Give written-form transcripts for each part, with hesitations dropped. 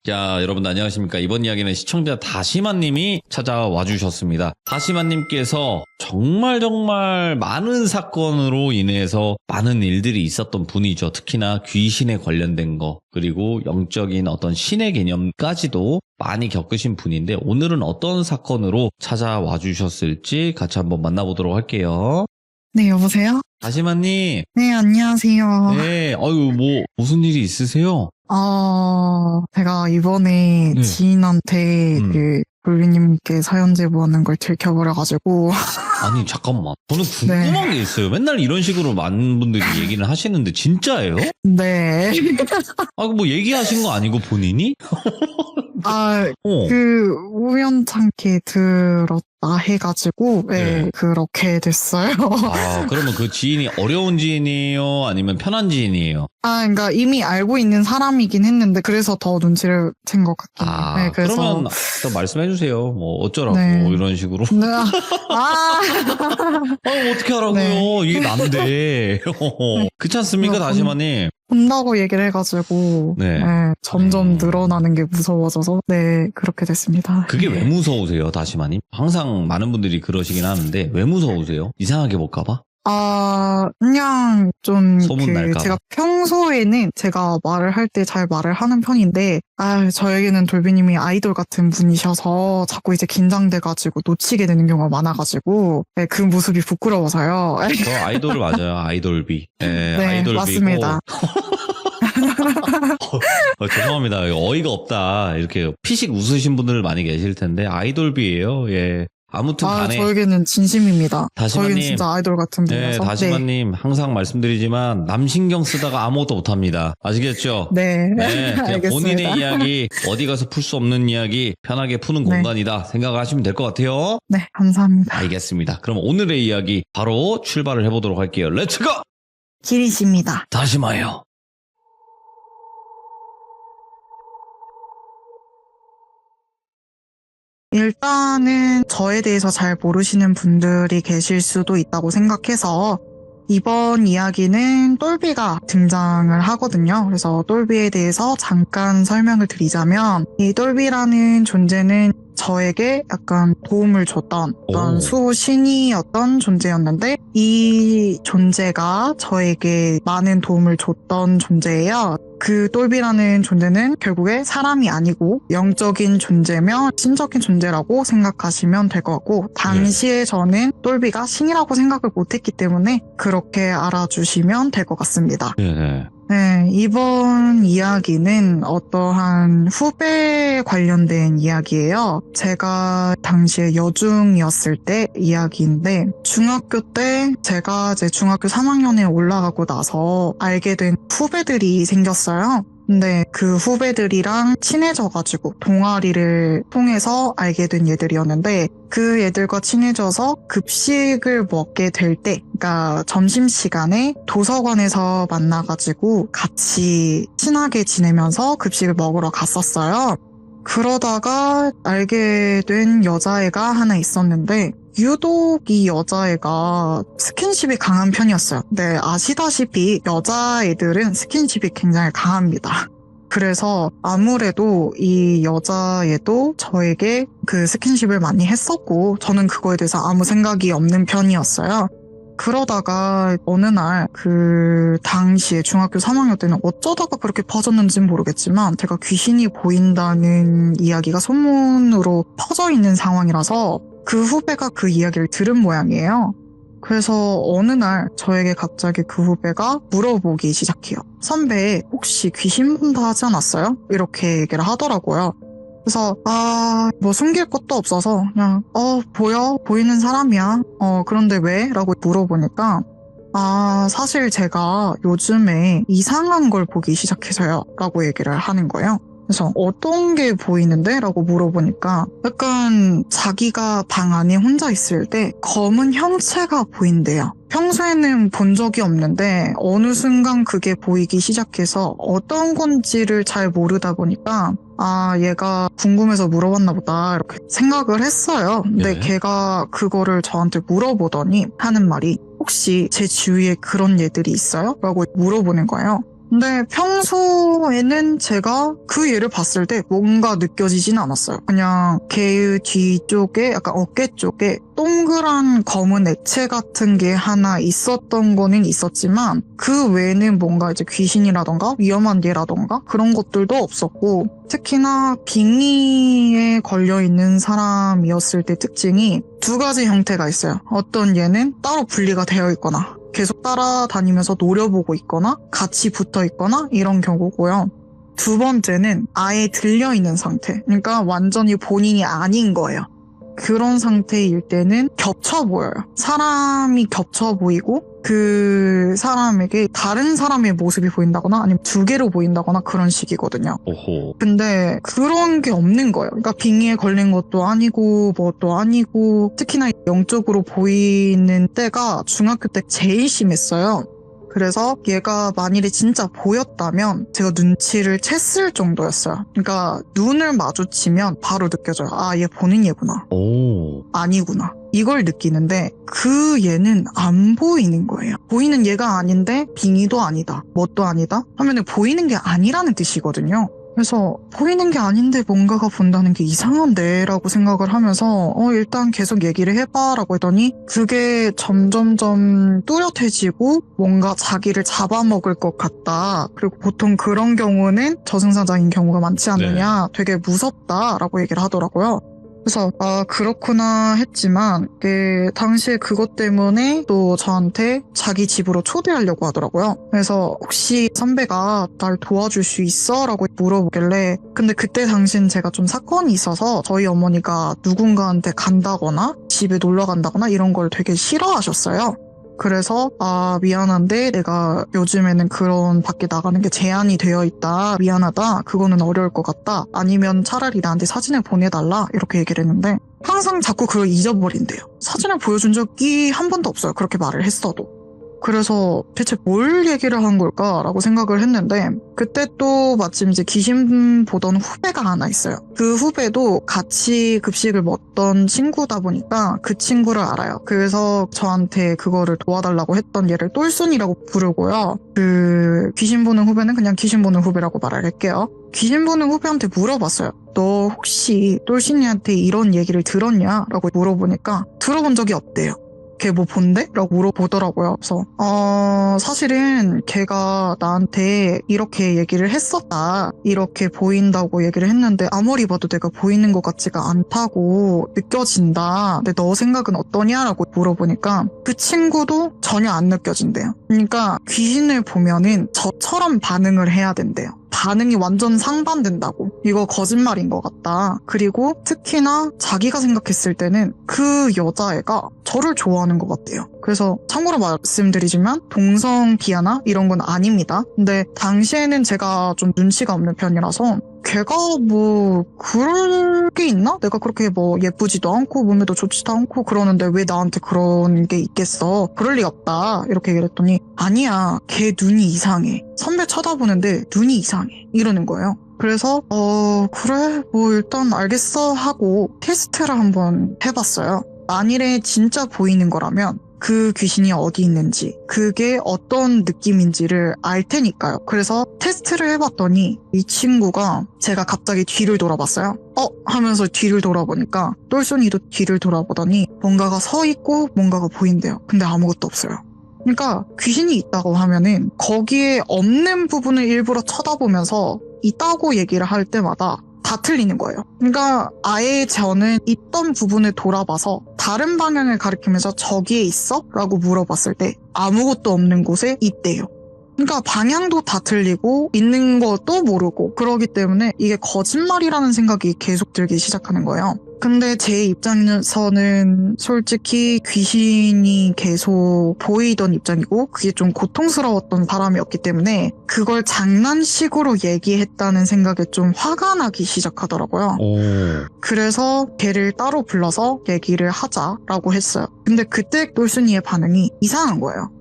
자, 여러분 안녕하십니까. 이번 이야기는 시청자 다시마님이 찾아와 주셨습니다. 다시마님께서 정말 많은 사건으로 인해서 많은 일들이 있었던 분이죠. 특히나 귀신에 관련된 거, 그리고 영적인 어떤 신의 개념까지도 많이 겪으신 분인데, 오늘은 어떤 사건으로 찾아와 주셨을지 같이 한번 만나보도록 할게요. 네, 여보세요? 다시마님. 네, 안녕하세요. 네, 무슨 일이 있으세요? 제가 이번에 네. 지인한테 돌비님께 사연 제보하는 걸 들켜버려가지고. 아니, 잠깐만. 저는 궁금한 게 있어요. 맨날 이런 식으로 많은 분들이 얘기를 하시는데, 진짜예요? 네. 뭐 얘기하신 거 아니고 본인이? 우연찮게 들었다 해가지고, 네. 그렇게 됐어요. 그러면 그 지인이 어려운 지인이에요? 아니면 편한 지인이에요? 그러니까 이미 알고 있는 사람이긴 했는데, 그래서 더 눈치를 챈 것 같긴 해요. 네, 그래서. 그러면 또 말씀해주세요. 뭐, 어쩌라고, 네. 이런 식으로. 네. 어떻게 하라고요? 네. 이게 난데. 그렇지 않습니까, 다시마님? 본다고 얘기를 해가지고 점점 늘어나는 게 무서워져서 그렇게 됐습니다. 그게 왜 무서우세요, 다시마님? 항상 많은 분들이 그러시긴 하는데 왜 무서우세요? 이상하게 볼까봐? 그냥 좀 소문날까 봐. 제가 평소에는 제가 말을 할 때 잘 말을 하는 편인데 저에게는 돌비님이 아이돌 같은 분이셔서 자꾸 이제 긴장돼가지고 놓치게 되는 경우가 많아가지고 그 모습이 부끄러워서요. 저 아이돌을 맞아요. 아이돌비. 네, 아이돌비고. 맞습니다. 죄송합니다. 어이가 없다. 이렇게 피식 웃으신 분들 많이 계실 텐데 아이돌비예요. 예. 아무튼 간에 저에게는 진심입니다. 다시마님, 저에게는 진짜 아이돌 같은 분이라서. 다시마님 항상 말씀드리지만 남 신경 쓰다가 아무것도 못합니다. 아시겠죠? 네. 그냥 알겠습니다. 본인의 이야기, 어디 가서 풀 수 없는 이야기 편하게 푸는 공간이다 생각하시면 될 것 같아요. 네, 감사합니다. 알겠습니다. 그럼 오늘의 이야기 바로 출발을 해보도록 할게요. 렛츠고! 기리십니다. 다시마요. 일단은 저에 대해서 잘 모르시는 분들이 계실 수도 있다고 생각해서 이번 이야기는 똘비가 등장을 하거든요. 그래서 똘비에 대해서 잠깐 설명을 드리자면 이 똘비라는 존재는 저에게 약간 도움을 줬던 어떤 수호신이었던 존재였는데 이 존재가 저에게 많은 도움을 줬던 존재예요. 그 똘비라는 존재는 결국에 사람이 아니고 영적인 존재며 신적인 존재라고 생각하시면 될 것 같고 당시에 저는 똘비가 신이라고 생각을 못했기 때문에 그렇게 알아주시면 될 것 같습니다. 네, 이번 이야기는 어떠한 후배에 관련된 이야기예요. 제가 당시에 여중이었을 때 이야기인데 중학교 때 제가 이제 중학교 3학년에 올라가고 나서 알게 된 후배들이 생겼어요. 근데 그 후배들이랑 친해져가지고 동아리를 통해서 알게 된 얘들이었는데 그 애들과 친해져서 급식을 먹게 될 때, 그러니까 점심시간에 도서관에서 만나가지고 같이 친하게 지내면서 급식을 먹으러 갔었어요. 그러다가 알게 된 여자애가 하나 있었는데 유독 이 여자애가 스킨십이 강한 편이었어요. 근데 아시다시피 여자애들은 스킨십이 굉장히 강합니다. 그래서 아무래도 이 여자애도 저에게 그 스킨십을 많이 했었고 저는 그거에 대해서 아무 생각이 없는 편이었어요. 그러다가 어느 날 그 당시에 중학교 3학년 때는 어쩌다가 그렇게 퍼졌는지는 모르겠지만 제가 귀신이 보인다는 이야기가 소문으로 퍼져 있는 상황이라서 그 후배가 그 이야기를 들은 모양이에요. 그래서 어느 날 저에게 갑자기 그 후배가 물어보기 시작해요. 선배 혹시 귀신 본다 하지 않았어요? 이렇게 얘기를 하더라고요. 그래서 뭐 숨길 것도 없어서 그냥 보이는 사람이야. 그런데 왜? 라고 물어보니까 사실 제가 요즘에 이상한 걸 보기 시작해서요 라고 얘기를 하는 거예요. 그래서 어떤 게 보이는데? 라고 물어보니까 약간 자기가 방 안에 혼자 있을 때 검은 형체가 보인대요. 평소에는 본 적이 없는데 어느 순간 그게 보이기 시작해서 어떤 건지를 잘 모르다 보니까 얘가 궁금해서 물어봤나 보다 이렇게 생각을 했어요. 근데 걔가 그거를 저한테 물어보더니 하는 말이 혹시 제 주위에 그런 애들이 있어요? 라고 물어보는 거예요. 근데 평소에는 제가 그 얘를 봤을 때 뭔가 느껴지진 않았어요. 그냥 걔의 뒤쪽에 약간 어깨 쪽에 동그란 검은 액체 같은 게 하나 있었던 거는 있었지만 그 외에는 뭔가 이제 귀신이라던가 위험한 얘라던가 그런 것들도 없었고, 특히나 빙의에 걸려있는 사람이었을 때 특징이 두 가지 형태가 있어요. 어떤 얘는 따로 분리가 되어 있거나 계속 따라다니면서 노려보고 있거나 같이 붙어 있거나 이런 경우고요. 두 번째는 아예 들려있는 상태. 그러니까 완전히 본인이 아닌 거예요. 그런 상태일 때는 겹쳐 보여요. 사람이 겹쳐 보이고 그 사람에게 다른 사람의 모습이 보인다거나 아니면 두 개로 보인다거나 그런 식이거든요. 오호. 근데 그런 게 없는 거예요. 그러니까 빙의에 걸린 것도 아니고 뭣도 아니고, 특히나 영적으로 보이는 때가 중학교 때 제일 심했어요. 그래서 얘가 만일에 진짜 보였다면 제가 눈치를 챘을 정도였어요. 그러니까 눈을 마주치면 바로 느껴져요. 아, 얘 보는 얘구나. 오. 아니구나. 이걸 느끼는데 그 얘는 안 보이는 거예요. 보이는 얘가 아닌데 빙의도 아니다, 뭣도 아니다 하면 보이는 게 아니라는 뜻이거든요. 그래서 보이는 게 아닌데 뭔가가 본다는 게 이상한데 라고 생각을 하면서 일단 계속 얘기를 해봐 라고 했더니 그게 점점점 뚜렷해지고 뭔가 자기를 잡아먹을 것 같다. 그리고 보통 그런 경우는 저승사자인 경우가 많지 않느냐, 되게 무섭다 라고 얘기를 하더라고요. 그래서 그렇구나 했지만 당시에 그것 때문에 또 저한테 자기 집으로 초대하려고 하더라고요. 그래서 혹시 선배가 날 도와줄 수 있어? 라고 물어보길래, 근데 그때 당시엔 제가 좀 사건이 있어서 저희 어머니가 누군가한테 간다거나 집에 놀러 간다거나 이런 걸 되게 싫어하셨어요. 그래서 미안한데 내가 요즘에는 그런 밖에 나가는 게 제한이 되어 있다, 미안하다, 그거는 어려울 것 같다, 아니면 차라리 나한테 사진을 보내달라, 이렇게 얘기를 했는데 항상 자꾸 그걸 잊어버린대요. 사진을 보여준 적이 한 번도 없어요, 그렇게 말을 했어도. 그래서 대체 뭘 얘기를 한 걸까라고 생각을 했는데, 그때 또 마침 이제 귀신 보던 후배가 하나 있어요. 그 후배도 같이 급식을 먹던 친구다 보니까 그 친구를 알아요. 그래서 저한테 그거를 도와달라고 했던 얘를 똘순이라고 부르고요. 그 귀신 보는 후배는 그냥 귀신 보는 후배라고 말할게요. 귀신 보는 후배한테 물어봤어요. 너 혹시 똘순이한테 이런 얘기를 들었냐? 라고 물어보니까 들어본 적이 없대요. 걔 뭐 본대? 라고 물어보더라고요. 그래서 사실은 걔가 나한테 이렇게 얘기를 했었다, 이렇게 보인다고 얘기를 했는데 아무리 봐도 내가 보이는 것 같지가 않다고 느껴진다, 근데 너 생각은 어떠냐? 라고 물어보니까 그 친구도 전혀 안 느껴진대요. 그러니까 귀신을 보면은 저처럼 반응을 해야 된대요. 반응이 완전 상반된다고. 이거 거짓말인 것 같다. 그리고 특히나 자기가 생각했을 때는 그 여자애가 저를 좋아하는 것 같대요. 그래서 참고로 말씀드리지만 동성 비하나 이런 건 아닙니다. 근데 당시에는 제가 좀 눈치가 없는 편이라서 걔가 뭐 그럴 게 있나? 내가 그렇게 뭐 예쁘지도 않고 몸매도 좋지도 않고 그러는데 왜 나한테 그런 게 있겠어? 그럴 리 없다, 이렇게 얘기를 했더니 아니야, 걔 눈이 이상해, 선배 쳐다보는데 눈이 이상해, 이러는 거예요. 그래서 그래 뭐 일단 알겠어 하고 테스트를 한번 해봤어요. 만일에 진짜 보이는 거라면 그 귀신이 어디 있는지, 그게 어떤 느낌인지를 알 테니까요. 그래서 테스트를 해봤더니 이 친구가, 제가 갑자기 뒤를 돌아봤어요. 하면서 뒤를 돌아보니까 똘순이도 뒤를 돌아보더니 뭔가가 서 있고 뭔가가 보인대요. 근데 아무것도 없어요. 그러니까 귀신이 있다고 하면은 거기에 없는 부분을 일부러 쳐다보면서 있다고 얘기를 할 때마다 다 틀리는 거예요. 그러니까 아예 저는 있던 부분을 돌아봐서 다른 방향을 가리키면서 저기에 있어? 라고 물어봤을 때 아무것도 없는 곳에 있대요. 그러니까 방향도 다 틀리고 있는 것도 모르고, 그러기 때문에 이게 거짓말이라는 생각이 계속 들기 시작하는 거예요. 근데 제 입장에서는 솔직히 귀신이 계속 보이던 입장이고 그게 좀 고통스러웠던 사람이었기 때문에 그걸 장난식으로 얘기했다는 생각에 좀 화가 나기 시작하더라고요. 오. 그래서 걔를 따로 불러서 얘기를 하자라고 했어요. 근데 그때 똘순이의 반응이 이상한 거예요.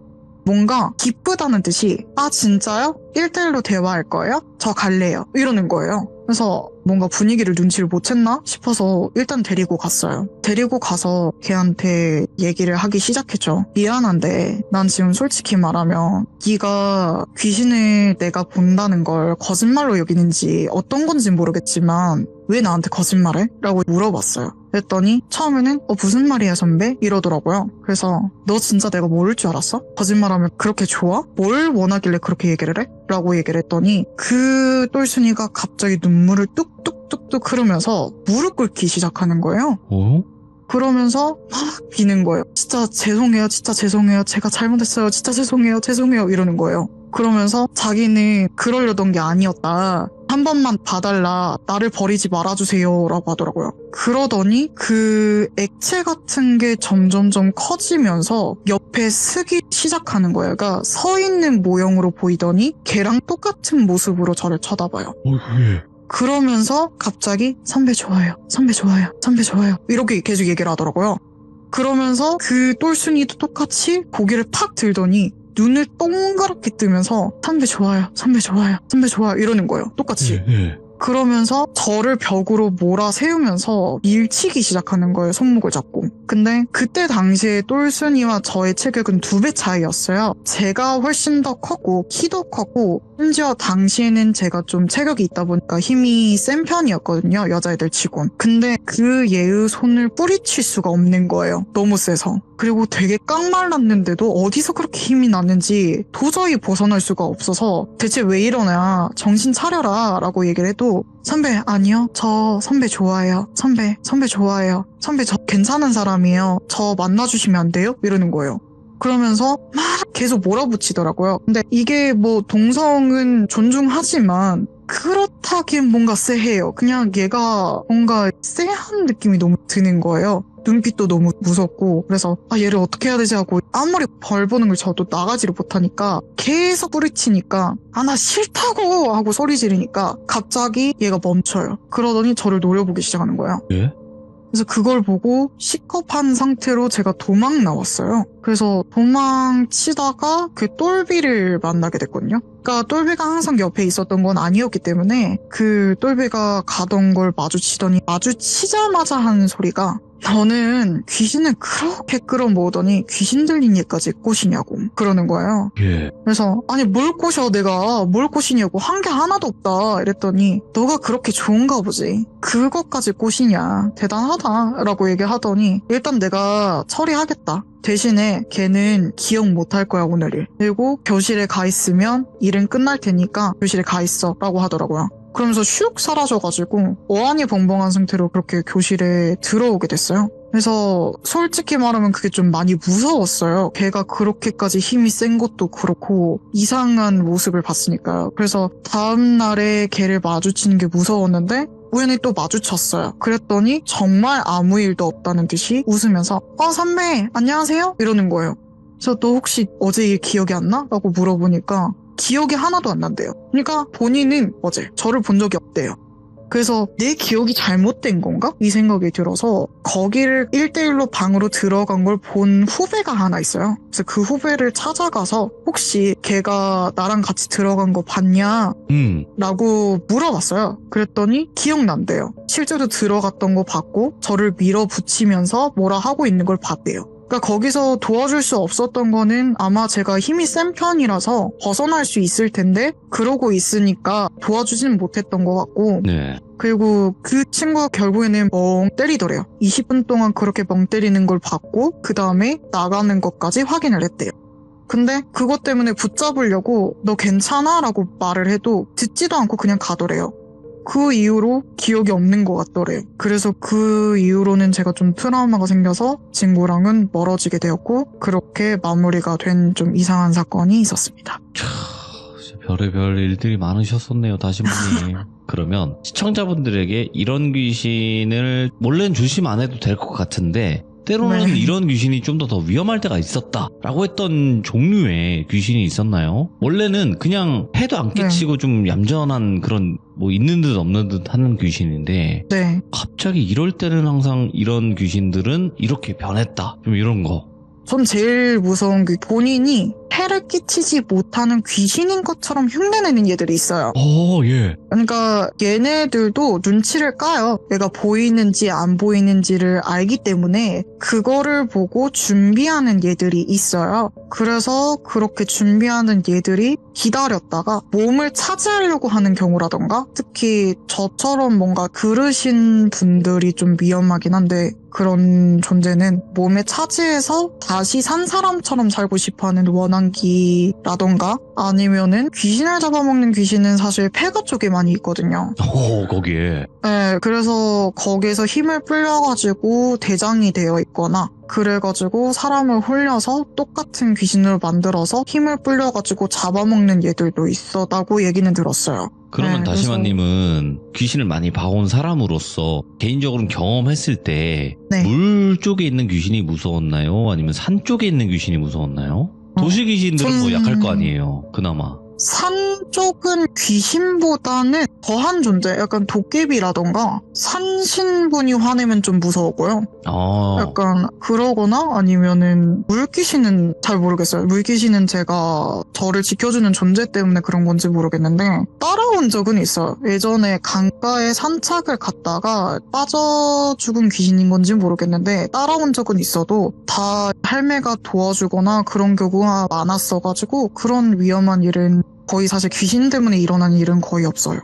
뭔가 기쁘다는 듯이 아 진짜요? 1대1로 대화할 거예요? 저 갈래요. 이러는 거예요. 그래서 뭔가 분위기를 눈치를 못 챘나 싶어서 일단 데리고 갔어요. 데리고 가서 걔한테 얘기를 하기 시작했죠. 미안한데 난 지금 솔직히 말하면 네가 귀신을 내가 본다는 걸 거짓말로 여기는지 어떤 건지 모르겠지만 왜 나한테 거짓말해? 라고 물어봤어요. 그랬더니 처음에는 무슨 말이야 선배? 이러더라고요. 그래서 너 진짜 내가 모를 줄 알았어? 거짓말하면 그렇게 좋아? 뭘 원하길래 그렇게 얘기를 해? 라고 얘기를 했더니 그 똘순이가 갑자기 눈물을 뚝뚝뚝뚝 흐르면서 무릎 꿇기 시작하는 거예요. 그러면서 막 비는 거예요. 진짜 죄송해요. 진짜 죄송해요. 제가 잘못했어요. 진짜 죄송해요. 죄송해요. 이러는 거예요. 그러면서 자기는 그러려던 게 아니었다. 한 번만 봐달라. 나를 버리지 말아주세요. 라고 하더라고요. 그러더니 그 액체 같은 게 점점점 커지면서 옆에 쓰기 시작하는 거예요. 그러니까 서 있는 모형으로 보이더니 걔랑 똑같은 모습으로 저를 쳐다봐요. 그러면서 갑자기 선배 좋아요. 선배 좋아요. 선배 좋아요. 이렇게 계속 얘기를 하더라고요. 그러면서 그 똘순이도 똑같이 고개를 팍 들더니 눈을 동그랗게 뜨면서 선배 좋아요. 선배 좋아요. 선배 좋아요. 이러는 거예요. 똑같이. 그러면서 저를 벽으로 몰아세우면서 밀치기 시작하는 거예요. 손목을 잡고. 근데 그때 당시에 똘순이와 저의 체격은 2배 차이였어요. 제가 훨씬 더 컸고 키도 컸고 심지어 당시에는 제가 좀 체격이 있다 보니까 힘이 센 편이었거든요. 여자애들 치곤. 근데 그 얘의 손을 뿌리칠 수가 없는 거예요. 너무 세서. 그리고 되게 깡말랐는데도 어디서 그렇게 힘이 났는지 도저히 벗어날 수가 없어서 대체 왜 이러냐 정신 차려라 라고 얘기를 해도 선배 아니요 저 선배 좋아해요. 선배 좋아해요. 선배 저 괜찮은 사람이에요. 저 만나주시면 안 돼요? 이러는 거예요. 그러면서 막 계속 몰아붙이더라고요. 근데 이게 뭐 동성은 존중하지만 그렇다기엔 뭔가 쎄해요. 그냥 얘가 뭔가 쎄한 느낌이 너무 드는 거예요. 눈빛도 너무 무섭고 그래서 얘를 어떻게 해야 되지 하고 아무리 벌 보는 걸 저도 나가지를 못하니까 계속 뿌리치니까 나 싫다고 하고 소리 지르니까 갑자기 얘가 멈춰요. 그러더니 저를 노려보기 시작하는 거예요. 예? 그래서 그걸 보고 시겁한 상태로 제가 도망 나왔어요. 그래서 도망치다가 그 똘비를 만나게 됐거든요. 그러니까 똘비가 항상 옆에 있었던 건 아니었기 때문에 그 똘비가 가던 걸 마주치더니 마주치자마자 하는 소리가 너는 귀신을 그렇게 끌어모으더니 귀신 들린 얘까지 꼬시냐고 그러는 거예요. 예. 그래서 아니 뭘 꼬셔 내가 뭘 꼬시냐고 한 게 하나도 없다 이랬더니 너가 그렇게 좋은가 보지 그것까지 꼬시냐 대단하다 라고 얘기하더니 일단 내가 처리하겠다. 대신에 걔는 기억 못할 거야 오늘을. 그리고 교실에 가 있으면 일은 끝날 테니까 교실에 가 있어 라고 하더라고요. 그러면서 슉 사라져가지고 어안이 벙벙한 상태로 그렇게 교실에 들어오게 됐어요. 그래서 솔직히 말하면 그게 좀 많이 무서웠어요. 걔가 그렇게까지 힘이 센 것도 그렇고 이상한 모습을 봤으니까요. 그래서 다음날에 걔를 마주치는 게 무서웠는데 우연히 또 마주쳤어요. 그랬더니 정말 아무 일도 없다는 듯이 웃으면서 선배 안녕하세요? 이러는 거예요. 그래서 너 혹시 어제 일 기억이 안 나? 라고 물어보니까 기억이 하나도 안 난대요. 그러니까 본인은 어제 저를 본 적이 없대요. 그래서 내 기억이 잘못된 건가? 이 생각이 들어서 거기를 1대1로 방으로 들어간 걸 본 후배가 하나 있어요. 그래서 그 후배를 찾아가서 혹시 걔가 나랑 같이 들어간 거 봤냐? 라고 물어봤어요. 그랬더니 기억난대요. 실제로 들어갔던 거 봤고 저를 밀어붙이면서 뭐라 하고 있는 걸 봤대요. 그러니까 거기서 도와줄 수 없었던 거는 아마 제가 힘이 센 편이라서 벗어날 수 있을 텐데 그러고 있으니까 도와주지는 못했던 것 같고 네. 그리고 그 친구가 결국에는 멍 때리더래요. 20분 동안 그렇게 멍 때리는 걸 봤고 그 다음에 나가는 것까지 확인을 했대요. 근데 그것 때문에 붙잡으려고 너 괜찮아? 라고 말을 해도 듣지도 않고 그냥 가더래요. 그 이후로 기억이 없는 것 같더래요. 그래서 그 이후로는 제가 좀 트라우마가 생겨서 친구랑은 멀어지게 되었고 그렇게 마무리가 된 좀 이상한 사건이 있었습니다. 별의별 일들이 많으셨었네요, 다시마님. 그러면 시청자분들에게 이런 귀신을 원래는 조심 안 해도 될 것 같은데 때로는 네. 이런 귀신이 좀 더 위험할 때가 있었다라고 했던 종류의 귀신이 있었나요? 원래는 그냥 해도 안 끼치고 좀 얌전한 그런 뭐 있는 듯 없는 듯 하는 귀신인데 네. 갑자기 이럴 때는 항상 이런 귀신들은 이렇게 변했다 좀 이런 거. 전 제일 무서운 게 본인이 해를 끼치지 못하는 귀신인 것처럼 흉내내는 얘들이 있어요. 예. 그러니까 얘네들도 눈치를 까요. 내가 보이는지 안 보이는지를 알기 때문에 그거를 보고 준비하는 얘들이 있어요. 그래서 그렇게 준비하는 얘들이 기다렸다가 몸을 차지하려고 하는 경우라던가, 특히 저처럼 뭔가 그르신 분들이 좀 위험하긴 한데, 그런 존재는 몸에 차지해서 다시 산 사람처럼 살고 싶어하는 원한기라던가, 아니면은 귀신을 잡아먹는 귀신은 사실 폐가 쪽에 많이 있거든요. 거기에. 네, 그래서 거기에서 힘을 불려가지고 대장이 되어 있거나, 그래가지고 사람을 홀려서 똑같은 귀신으로 만들어서 힘을 불려가지고 잡아먹는 얘들도 있었다고 얘기는 들었어요. 그러면 네, 다시마님은 귀신을 많이 봐온 사람으로서 개인적으로 경험했을 때 물 네. 쪽에 있는 귀신이 무서웠나요? 아니면 산 쪽에 있는 귀신이 무서웠나요? 도시 귀신들은 뭐 약할 거 아니에요, 그나마. 산 쪽은 귀신보다는 더한 존재, 약간 도깨비라던가 산신분이 화내면 좀 무서웠고요. 약간 그러거나 아니면은 물귀신은 잘 모르겠어요. 물귀신은 제가 저를 지켜주는 존재 때문에 그런 건지 모르겠는데 따라온 적은 있어요. 예전에 강가에 산책을 갔다가 빠져 죽은 귀신인 건지 모르겠는데 따라온 적은 있어도 다 할매가 도와주거나 그런 경우가 많았어가지고 그런 위험한 일은 거의 사실 귀신 때문에 일어난 일은 거의 없어요.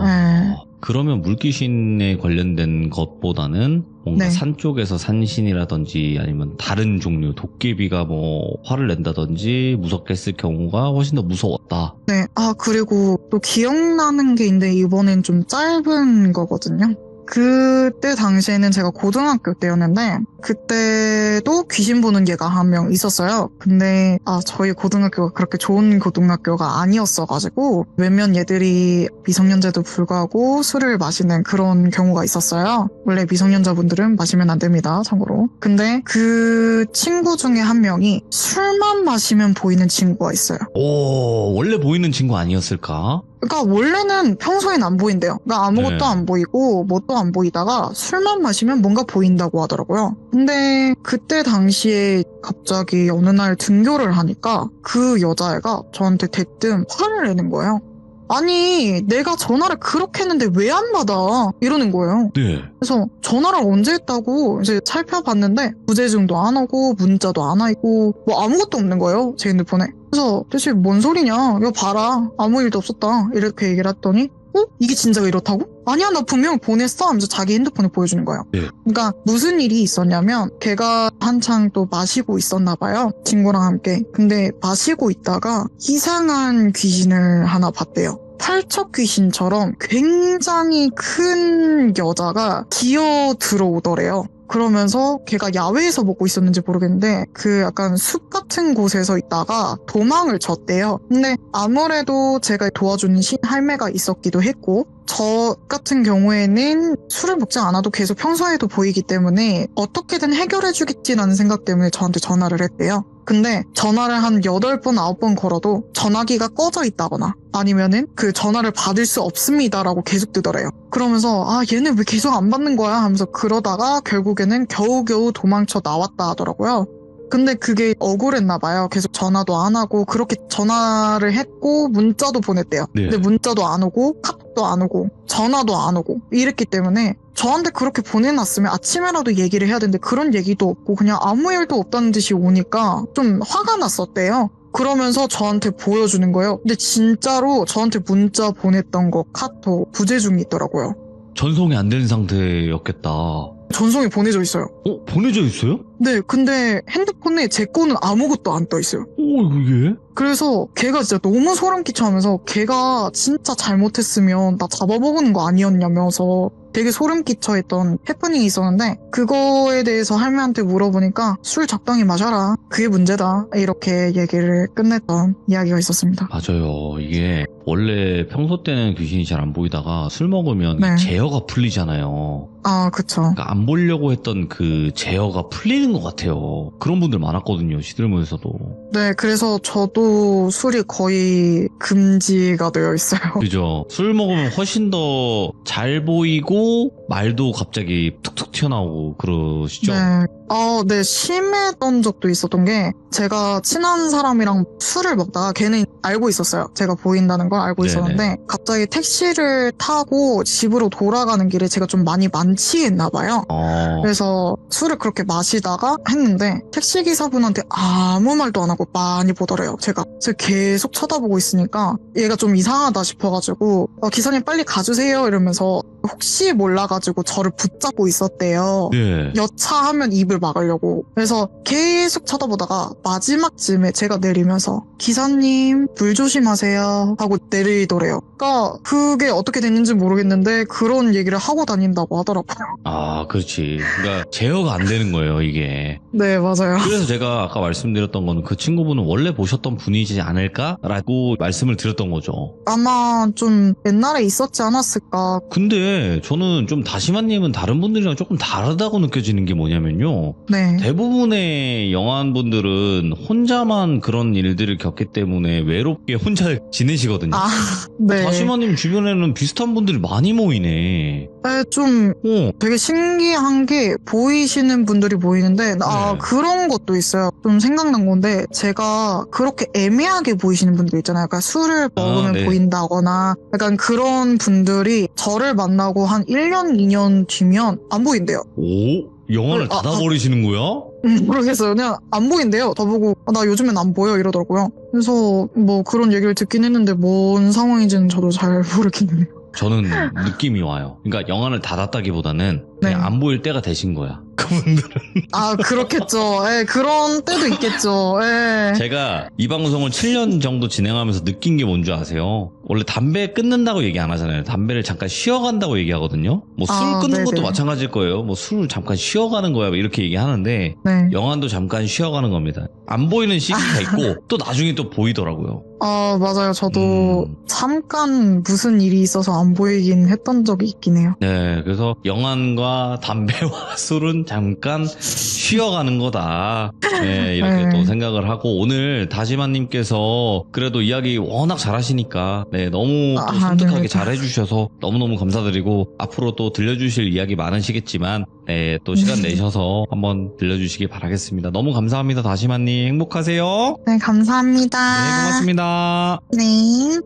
네. 그러면 물귀신에 관련된 것보다는 뭔가 네. 산 쪽에서 산신이라든지 아니면 다른 종류, 도깨비가 뭐 화를 낸다든지 무섭게 했을 경우가 훨씬 더 무서웠다. 네. 그리고 또 기억나는 게 있는데 이번엔 좀 짧은 거거든요. 그때 당시에는 제가 고등학교 때였는데 그때도 귀신 보는 얘가 한 명 있었어요. 근데 저희 고등학교가 그렇게 좋은 고등학교가 아니었어가지고 몇몇 얘들이 미성년자도 불구하고 술을 마시는 그런 경우가 있었어요. 원래 미성년자분들은 마시면 안 됩니다, 참고로. 근데 그 친구 중에 한 명이 술만 마시면 보이는 친구가 있어요. 원래 보이는 친구 아니었을까? 그러니까 원래는 평소엔 안 보인대요. 그러니까 아무것도 안 보이고 뭣도 안 보이다가 술만 마시면 뭔가 보인다고 하더라고요. 근데 그때 당시에 갑자기 어느 날 등교를 하니까 그 여자애가 저한테 대뜸 화를 내는 거예요. 아니, 내가 전화를 그렇게 했는데 왜 안 받아? 이러는 거예요. 네. 그래서 전화를 언제 했다고 이제 살펴봤는데 부재중도 안 오고 문자도 안 와있고 뭐 아무것도 없는 거예요, 제 핸드폰에. 그래서 대체 뭔 소리냐? 이거 봐라. 아무 일도 없었다. 이렇게 얘기를 했더니 이게 진짜가 이렇다고? 아니야, 나 분명 보냈어 하면서 자기 핸드폰을 보여주는 거예요. 네. 그러니까 무슨 일이 있었냐면 걔가 한창 또 마시고 있었나 봐요. 친구랑 함께. 근데 마시고 있다가 이상한 귀신을 하나 봤대요. 팔척 귀신처럼 굉장히 큰 여자가 기어 들어오더래요. 그러면서 걔가 야외에서 먹고 있었는지 모르겠는데 그 약간 숲 같은 곳에서 있다가 도망을 쳤대요. 근데 아무래도 제가 도와주는 할매가 있었기도 했고 저 같은 경우에는 술을 먹지 않아도 계속 평소에도 보이기 때문에 어떻게든 해결해주겠지라는 생각 때문에 저한테 전화를 했대요. 근데 전화를 한 8번, 9번 걸어도 전화기가 꺼져 있다거나 아니면은 그 전화를 받을 수 없습니다라고 계속 뜨더래요. 그러면서 얘는 왜 계속 안 받는 거야 하면서 그러다가 결국에는 겨우겨우 도망쳐 나왔다 하더라고요. 근데 그게 억울했나 봐요. 계속 전화도 안 하고 그렇게 전화를 했고 문자도 보냈대요. 네. 근데 문자도 안 오고 카톡도 안 오고 전화도 안 오고 이랬기 때문에 저한테 그렇게 보내놨으면 아침에라도 얘기를 해야 되는데 그런 얘기도 없고 그냥 아무 일도 없다는 듯이 오니까 좀 화가 났었대요. 그러면서 저한테 보여주는 거예요. 근데 진짜로 저한테 문자 보냈던 거 카톡 부재중이 있더라고요. 전송이 안 된 상태였겠다. 전송이 보내져 있어요. 보내져 있어요? 네, 근데 핸드폰에 제 거는 아무것도 안 떠 있어요. 이게? 그래서 걔가 진짜 너무 소름 끼쳐하면서 걔가 진짜 잘못했으면 나 잡아먹는 거 아니었냐면서 되게 소름 끼쳐했던 해프닝이 있었는데 그거에 대해서 할매한테 물어보니까 술 적당히 마셔라. 그게 문제다. 이렇게 얘기를 끝냈던 이야기가 있었습니다. 맞아요. 이게 원래 평소 때는 귀신이 잘 안 보이다가 술 먹으면 네. 제어가 풀리잖아요. 아, 그쵸. 그러니까 안 보려고 했던 그 제어가 풀리는 것 같아요. 그런 분들 많았거든요. 시들모에서도. 네, 그래서 저도 술이 거의 금지가 되어 있어요. 그죠? 술 먹으면 훨씬 더 잘 보이고 말도 갑자기 툭툭 튀어나오고 그러시죠? 네. 네, 심했던 적도 있었던 게, 제가 친한 사람이랑 술을 먹다가 걔는 알고 있었어요. 제가 보인다는 걸 알고 네네. 있었는데, 갑자기 택시를 타고 집으로 돌아가는 길에 제가 좀 많이 만취했나 봐요. 그래서 술을 그렇게 마시다가 했는데, 택시기사분한테 아무 말도 안 하고 많이 보더래요, 제가. 그래서 계속 쳐다보고 있으니까, 얘가 좀 이상하다 싶어가지고, 기사님 빨리 가주세요, 이러면서, 혹시 몰라가지고 저를 붙잡고 있었대요. 네. 여차하면 입을 막으려고. 그래서 계속 쳐다보다가 마지막쯤에 제가 내리면서 기사님 물 조심하세요 하고 내리더래요. 그러니까 그게 어떻게 됐는지 모르겠는데 그런 얘기를 하고 다닌다고 하더라고요. 아, 그렇지. 그러니까 제어가 안 되는 거예요, 이게. 네, 맞아요. 그래서 제가 아까 말씀드렸던 거는 그 친구분은 원래 보셨던 분이지 않을까라고 말씀을 드렸던 거죠. 아마 좀 옛날에 있었지 않았을까. 근데 저는 좀 다시마님은 다른 분들이랑 조금 다르다고 느껴지는 게 뭐냐면요. 네. 대부분의 영화인분들은 혼자만 그런 일들을 겪기 때문에 외롭게 혼자 지내시거든요. 아, 네. 다시마님 주변에는 비슷한 분들이 많이 모이네. 네, 좀 어, 되게 신기한 게 보이시는 분들이 보이는데 네. 그런 것도 있어요. 좀 생각난 건데 제가 그렇게 애매하게 보이시는 분들 있잖아요. 그러니까 술을 먹으면 네. 보인다거나 약간 그런 분들이 저를 만나고 한 1년, 2년 뒤면 안 보인대요. 오? 영화를 닫아버리시는 거야? 모르겠어요. 그냥 안 보인대요. 저보고 나 요즘엔 안 보여 이러더라고요. 그래서 뭐 그런 얘기를 듣긴 했는데 뭔 상황인지는 저도 잘 모르겠네요. 저는 느낌이 와요. 그러니까 영화를 닫았다기보다는 그냥 네. 안 보일 때가 되신 거야. 그분들은. 그렇겠죠. 예, 그런 때도 있겠죠. 예. 제가 이 방송을 7년 정도 진행하면서 느낀 게 뭔지 아세요? 원래 담배 끊는다고 얘기 안 하잖아요. 담배를 잠깐 쉬어간다고 얘기하거든요. 뭐 술 끊는 것도 네네. 마찬가지일 거예요. 뭐 술을 잠깐 쉬어가는 거야. 이렇게 얘기하는데 네. 영화도 잠깐 쉬어가는 겁니다. 안 보이는 시기가 있고 또 나중에 또 보이더라고요. 맞아요. 저도 잠깐 무슨 일이 있어서 안 보이긴 했던 적이 있긴 해요. 네, 그래서 영화과 담배와 술은 잠깐 쉬어가는 거다. 네, 이렇게 네. 또 생각을 하고 오늘 다시마님께서 그래도 이야기 워낙 잘하시니까 네, 너무 또 섬뜩하게 아닙니다. 잘해주셔서 너무너무 감사드리고 앞으로 또 들려주실 이야기 많으시겠지만 네, 또 시간 내셔서 한번 들려주시기 바라겠습니다. 너무 감사합니다, 다시마님. 행복하세요. 네, 감사합니다. 네, 고맙습니다. 네.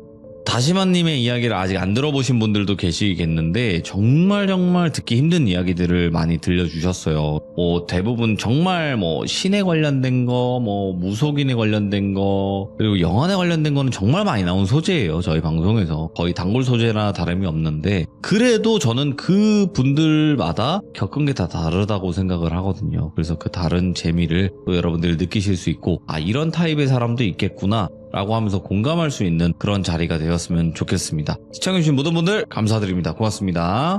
다시마님의 이야기를 아직 안 들어보신 분들도 계시겠는데 정말 듣기 힘든 이야기들을 많이 들려주셨어요. 뭐 대부분 정말 뭐 신에 관련된 거, 뭐 무속인에 관련된 거, 그리고 영안에 관련된 거는 정말 많이 나온 소재예요. 저희 방송에서 거의 단골 소재나 다름이 없는데 그래도 저는 그 분들마다 겪은 게 다 다르다고 생각을 하거든요. 그래서 그 다른 재미를 또 여러분들이 느끼실 수 있고 이런 타입의 사람도 있겠구나 라고 하면서 공감할 수 있는 그런 자리가 되었으면 좋겠습니다. 시청해주신 모든 분들 감사드립니다. 고맙습니다.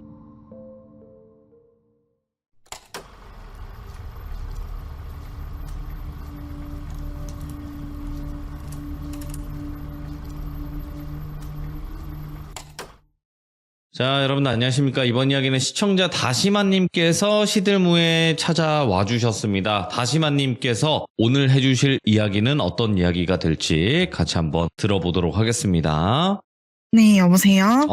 자, 여러분들 안녕하십니까. 이번 이야기는 시청자 다시마님께서 시들무에 찾아와 주셨습니다. 다시마님께서 오늘 해주실 이야기는 어떤 이야기가 될지 같이 한번 들어보도록 하겠습니다. 네, 여보세요?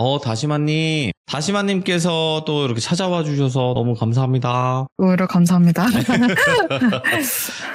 다시마님께서 또 이렇게 찾아와 주셔서 너무 감사합니다. 오히려 감사합니다.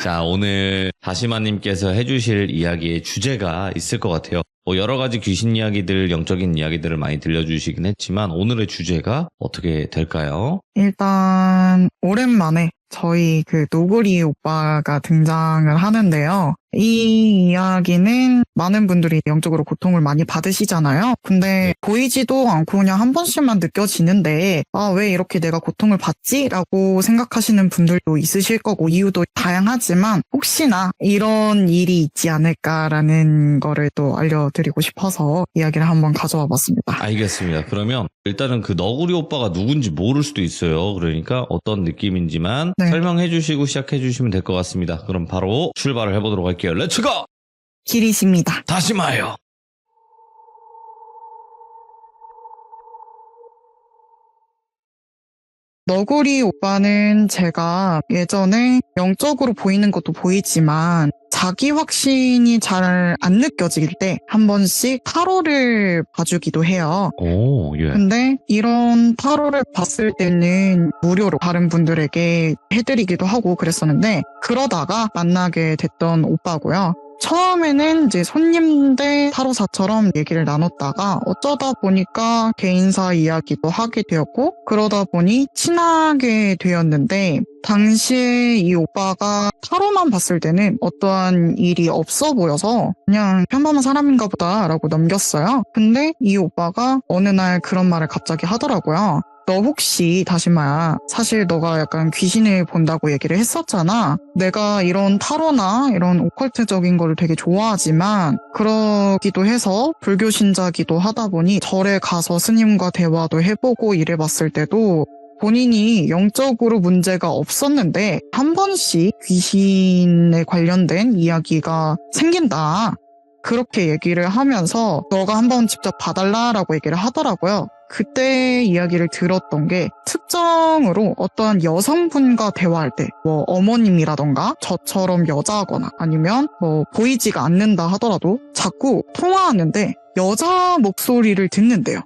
자, 오늘 다시마님께서 해주실 이야기의 주제가 있을 것 같아요. 뭐 여러 가지 귀신 이야기들, 영적인 이야기들을 많이 들려주시긴 했지만 오늘의 주제가 어떻게 될까요? 일단 오랜만에 저희 그 노구리 오빠가 등장을 하는데요. 이 이야기는 많은 분들이 영적으로 고통을 많이 받으시잖아요. 근데 보이지도 않고 그냥 한 번씩만 느껴지는데 왜 이렇게 내가 고통을 받지? 라고 생각하시는 분들도 있으실 거고 이유도 다양하지만 혹시나 이런 일이 있지 않을까라는 거를 또 알려드리고 싶어서 이야기를 한번 가져와 봤습니다. 알겠습니다. 그러면 일단은 그 너구리 오빠가 누군지 모를 수도 있어요. 그러니까 어떤 느낌인지만 설명해 주시고 시작해 주시면 될 것 같습니다. 그럼 바로 출발을 해보도록 할게요. 렛츠고! 길이십니다. 다시마요. 너구리 오빠는 제가 예전에 영적으로 보이는 것도 보이지만 자기 확신이 잘 안 느껴질 때 한 번씩 타로를 봐주기도 해요. 오, 예. 근데 이런 타로를 봤을 때는 무료로 다른 분들에게 해드리기도 하고 그랬었는데 그러다가 만나게 됐던 오빠고요. 처음에는 이제 손님 대 타로사처럼 얘기를 나눴다가 어쩌다 보니까 개인사 이야기도 하게 되었고 그러다 보니 친하게 되었는데 당시에 이 오빠가 타로만 봤을 때는 어떠한 일이 없어 보여서 그냥 평범한 사람인가 보다라고 넘겼어요. 근데 이 오빠가 어느 날 그런 말을 갑자기 하더라고요. 너 혹시 다시마야 사실 너가 약간 귀신을 본다고 얘기를 했었잖아. 내가 이런 타로나 이런 오컬트적인 걸 되게 좋아하지만 그러기도 해서 불교 신자기도 하다 보니 절에 가서 스님과 대화도 해보고 이래봤을 때도 본인이 영적으로 문제가 없었는데 한 번씩 귀신에 관련된 이야기가 생긴다. 그렇게 얘기를 하면서 너가 한번 직접 봐달라라고 얘기를 하더라고요. 그때 이야기를 들었던 게 특정으로 어떠한 여성분과 대화할 때 뭐 어머님이라던가 저처럼 여자거나 아니면 뭐 보이지가 않는다 하더라도 자꾸 통화하는데 여자 목소리를 듣는데요.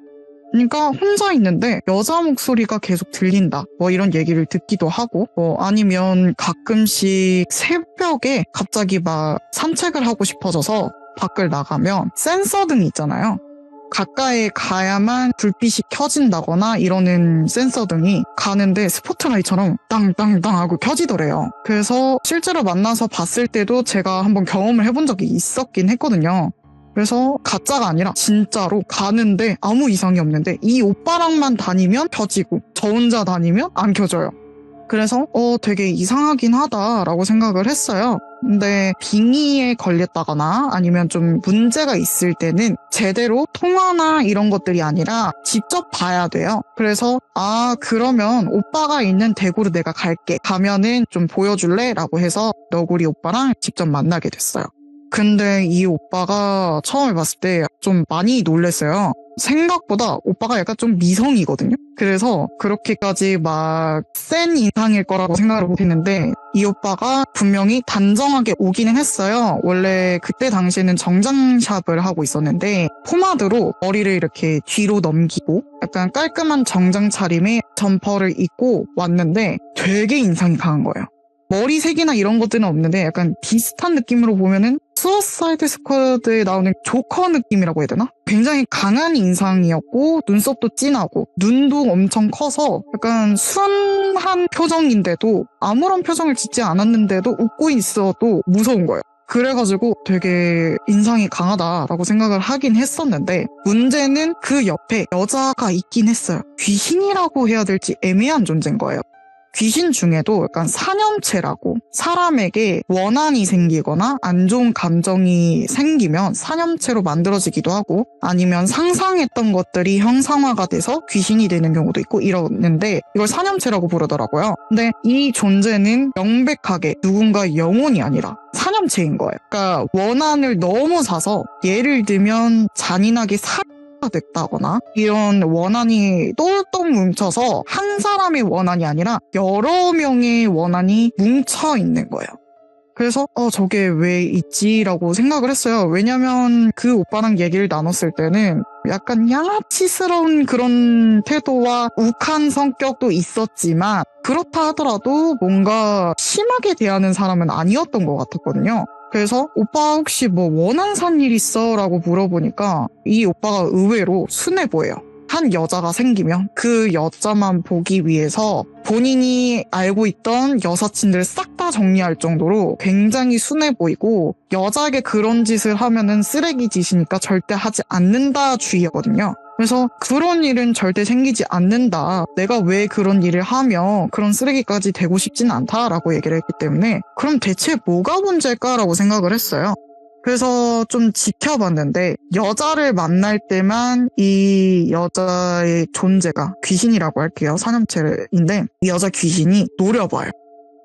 그러니까 혼자 있는데 여자 목소리가 계속 들린다. 뭐 이런 얘기를 듣기도 하고 뭐 아니면 가끔씩 새벽에 갑자기 막 산책을 하고 싶어져서 밖을 나가면 센서등 있잖아요. 가까이 가야만 불빛이 켜진다거나 이러는 센서등이 가는데 스포트라이트처럼 땅땅땅 하고 켜지더래요. 그래서 실제로 만나서 봤을 때도 제가 한번 경험을 해본 적이 있었긴 했거든요. 그래서 가짜가 아니라 진짜로 가는데 아무 이상이 없는데 이 오빠랑만 다니면 켜지고 저 혼자 다니면 안 켜져요. 그래서 되게 이상하긴 하다라고 생각을 했어요. 근데 빙의에 걸렸다거나 아니면 좀 문제가 있을 때는 제대로 통화나 이런 것들이 아니라 직접 봐야 돼요. 그래서 그러면 오빠가 있는 대구로 내가 갈게. 가면은 좀 보여줄래? 라고 해서 너구리 오빠랑 직접 만나게 됐어요. 근데 이 오빠가 처음에 봤을 때 좀 많이 놀랐어요. 생각보다 오빠가 약간 좀 미성이거든요. 그래서 그렇게까지 막 센 인상일 거라고 생각을 못했는데 이 오빠가 분명히 단정하게 오기는 했어요. 원래 그때 당시에는 정장샵을 하고 있었는데 포마드로 머리를 이렇게 뒤로 넘기고 약간 깔끔한 정장 차림에 점퍼를 입고 왔는데 되게 인상이 강한 거예요. 머리색이나 이런 것들은 없는데 약간 비슷한 느낌으로 보면은 수어사이드 스쿼드에 나오는 조커 느낌이라고 해야 되나? 굉장히 강한 인상이었고 눈썹도 진하고 눈도 엄청 커서 약간 순한 표정인데도 아무런 표정을 짓지 않았는데도 웃고 있어도 무서운 거예요. 그래가지고 되게 인상이 강하다라고 생각을 하긴 했었는데 문제는 그 옆에 여자가 있긴 했어요. 귀신이라고 해야 될지 애매한 존재인 거예요. 귀신 중에도 약간 사념체라고 사람에게 원한이 생기거나 안 좋은 감정이 생기면 사념체로 만들어지기도 하고 아니면 상상했던 것들이 형상화가 돼서 귀신이 되는 경우도 있고 이러는데 이걸 사념체라고 부르더라고요. 근데 이 존재는 명백하게 누군가의 영혼이 아니라 사념체인 거예요. 그러니까 원한을 너무 사서 예를 들면 잔인하게 됐다거나 이런 원한이 똘똘 뭉쳐서 한 사람의 원한이 아니라 여러 명의 원한이 뭉쳐 있는 거예요. 그래서 저게 왜 있지라고 생각을 했어요. 왜냐면 그 오빠랑 얘기를 나눴을 때는 약간 양아치스러운 그런 태도와 욱한 성격도 있었지만 그렇다 하더라도 뭔가 심하게 대하는 사람은 아니었던 것 같았거든요. 그래서 오빠 혹시 뭐 원한 산 일 있어? 라고 물어보니까 이 오빠가 의외로 순해 보여요. 한 여자가 생기면 그 여자만 보기 위해서 본인이 알고 있던 여사친들을 싹 다 정리할 정도로 굉장히 순해 보이고 여자에게 그런 짓을 하면은 쓰레기 짓이니까 절대 하지 않는다 주의거든요. 그래서 그런 일은 절대 생기지 않는다. 내가 왜 그런 일을 하며 그런 쓰레기까지 되고 싶진 않다라고 얘기를 했기 때문에 그럼 대체 뭐가 문제일까라고 생각을 했어요. 그래서 좀 지켜봤는데 여자를 만날 때만 이 여자의 존재가 귀신이라고 할게요. 사념체인데 이 여자 귀신이 노려봐요.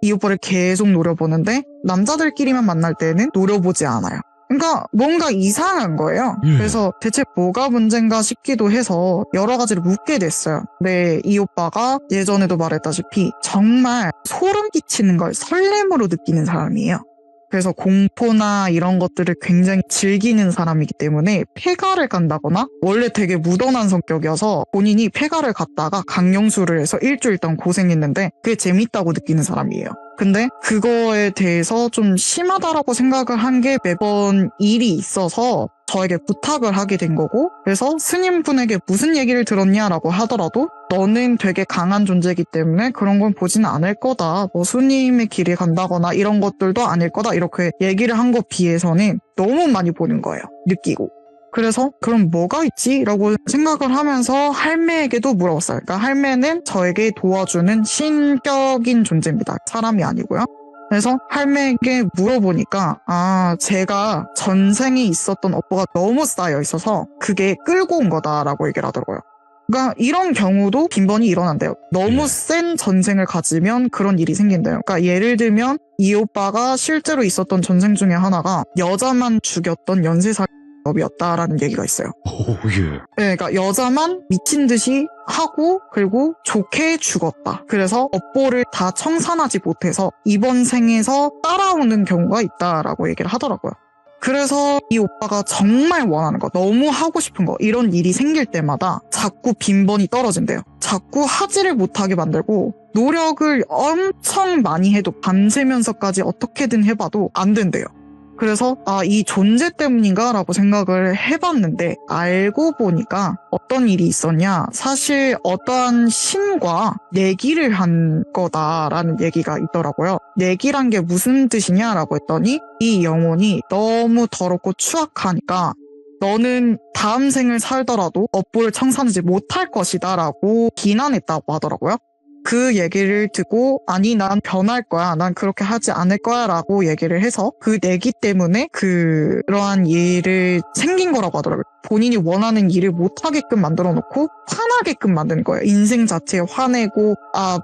이 오빠를 계속 노려보는데 남자들끼리만 만날 때는 노려보지 않아요. 그러니까 뭔가 이상한 거예요. 예. 그래서 대체 뭐가 문제인가 싶기도 해서 여러 가지를 묻게 됐어요. 근데 이 오빠가 예전에도 말했다시피 정말 소름 끼치는 걸 설렘으로 느끼는 사람이에요. 그래서 공포나 이런 것들을 굉장히 즐기는 사람이기 때문에 폐가를 간다거나, 원래 되게 무던한 성격이어서 본인이 폐가를 갔다가 강령술을 해서 일주일 동안 고생했는데 그게 재밌다고 느끼는 사람이에요. 근데 그거에 대해서 좀 심하다라고 생각을 한 게 매번 일이 있어서 저에게 부탁을 하게 된 거고, 그래서 스님분에게 무슨 얘기를 들었냐라고 하더라도 너는 되게 강한 존재이기 때문에 그런 건 보지는 않을 거다. 뭐 스님의 길을 간다거나 이런 것들도 아닐 거다. 이렇게 얘기를 한 것 비해서는 너무 많이 보는 거예요. 느끼고. 그래서 그럼 뭐가 있지? 라고 생각을 하면서 할매에게도 물어봤어요. 그러니까 할매는 저에게 도와주는 신격인 존재입니다. 사람이 아니고요. 그래서 할매에게 물어보니까 제가 전생에 있었던 업보가 너무 쌓여 있어서 그게 끌고 온 거다라고 얘기를 하더라고요. 그러니까 이런 경우도 빈번히 일어난대요. 너무 네. 센 전생을 가지면 그런 일이 생긴대요. 그러니까 예를 들면 이 오빠가 실제로 있었던 전생 중에 하나가 여자만 죽였던 연쇄살인범이었다라는 얘기가 있어요. 오, 예. 네, 그러니까 여자만 미친 듯이 하고 그리고 좋게 죽었다. 그래서 업보를 다 청산하지 못해서 이번 생에서 따라오는 경우가 있다라고 얘기를 하더라고요. 그래서 이 오빠가 정말 원하는 거, 너무 하고 싶은 거, 이런 일이 생길 때마다 자꾸 빈번히 떨어진대요. 자꾸 하지를 못하게 만들고 노력을 엄청 많이 해도 밤새면서까지 어떻게든 해봐도 안 된대요. 그래서 이 존재 때문인가 라고 생각을 해봤는데 알고 보니까 어떤 일이 있었냐, 사실 어떠한 신과 내기를 한 거다라는 얘기가 있더라고요. 내기란 게 무슨 뜻이냐라고 했더니 이 영혼이 너무 더럽고 추악하니까 너는 다음 생을 살더라도 업보를 청산하지 못할 것이다 라고 비난했다고 하더라고요. 그 얘기를 듣고 아니 난 변할 거야, 난 그렇게 하지 않을 거야 라고 얘기를 해서 그 내기 때문에 그러한 일을 생긴 거라고 하더라고요. 본인이 원하는 일을 못하게끔 만들어 놓고 화나게끔 만드는 거예요. 인생 자체에 화내고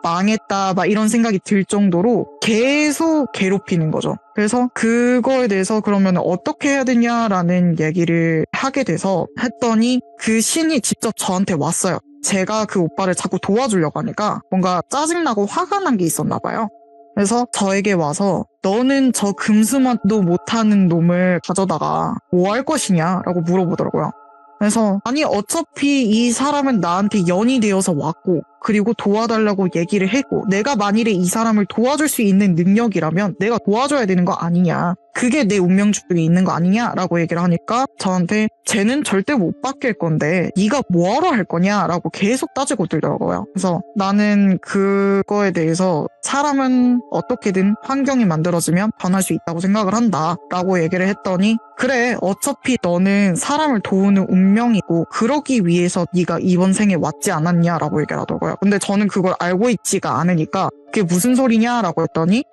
망했다 막 이런 생각이 들 정도로 계속 괴롭히는 거죠. 그래서 그거에 대해서 그러면 어떻게 해야 되냐라는 얘기를 하게 돼서 했더니 그 신이 직접 저한테 왔어요. 제가 그 오빠를 자꾸 도와주려고 하니까 뭔가 짜증나고 화가 난 게 있었나 봐요. 그래서 저에게 와서 너는 저 금수만도 못하는 놈을 가져다가 뭐 할 것이냐 라고 물어보더라고요. 그래서 아니 어차피 이 사람은 나한테 연이 되어서 왔고 그리고 도와달라고 얘기를 했고 내가 만일에 이 사람을 도와줄 수 있는 능력이라면 내가 도와줘야 되는 거 아니냐, 그게 내 운명 중에 있는 거 아니냐라고 얘기를 하니까 저한테 쟤는 절대 못 바뀔 건데 네가 뭐하러 할 거냐라고 계속 따지고 들더라고요. 그래서 나는 그거에 대해서 사람은 어떻게든 환경이 만들어지면 변할 수 있다고 생각을 한다 라고 얘기를 했더니 그래 어차피 너는 사람을 도우는 운명이고 그러기 위해서 네가 이번 생에 왔지 않았냐라고 얘기를 하더라고요. 근데 저는 그걸 알고 있지가 않으니까 그게 무슨 소리냐라고 했더니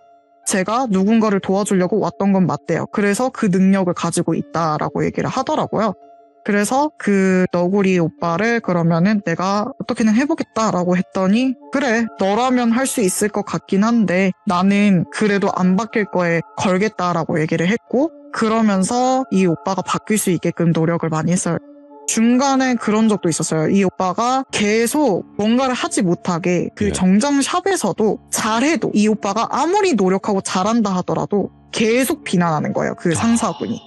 제가 누군가를 도와주려고 왔던 건 맞대요. 그래서 그 능력을 가지고 있다라고 얘기를 하더라고요. 그래서 그 너구리 오빠를 그러면은 내가 어떻게든 해보겠다라고 했더니 그래 너라면 할 수 있을 것 같긴 한데 나는 그래도 안 바뀔 거에 걸겠다라고 얘기를 했고, 그러면서 이 오빠가 바뀔 수 있게끔 노력을 많이 했어요. 중간에 그런 적도 있었어요. 이 오빠가 계속 뭔가를 하지 못하게 그 예. 정장샵에서도 잘해도 이 오빠가 아무리 노력하고 잘한다 하더라도 계속 비난하는 거예요. 그 상사분이.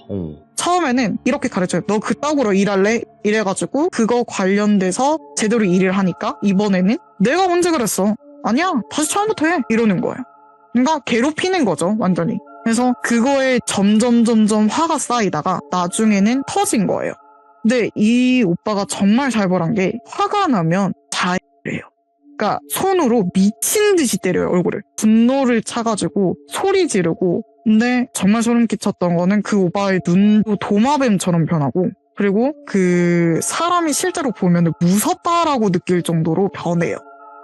처음에는 이렇게 가르쳐요. 너 그따구로 일할래? 이래가지고 그거 관련돼서 제대로 일을 하니까 이번에는 내가 언제 그랬어? 아니야 다시 처음부터 해 이러는 거예요. 그러니까 괴롭히는 거죠 완전히. 그래서 그거에 점점 화가 쌓이다가 나중에는 터진 거예요. 근데 이 오빠가 정말 살벌한 게 화가 나면 자해를 해요. 그러니까 손으로 미친 듯이 때려요 얼굴을. 분노를 차가지고 소리 지르고. 근데 정말 소름 끼쳤던 거는 그 오빠의 눈도 도마뱀처럼 변하고 그리고 그 사람이 실제로 보면 무섭다라고 느낄 정도로 변해요.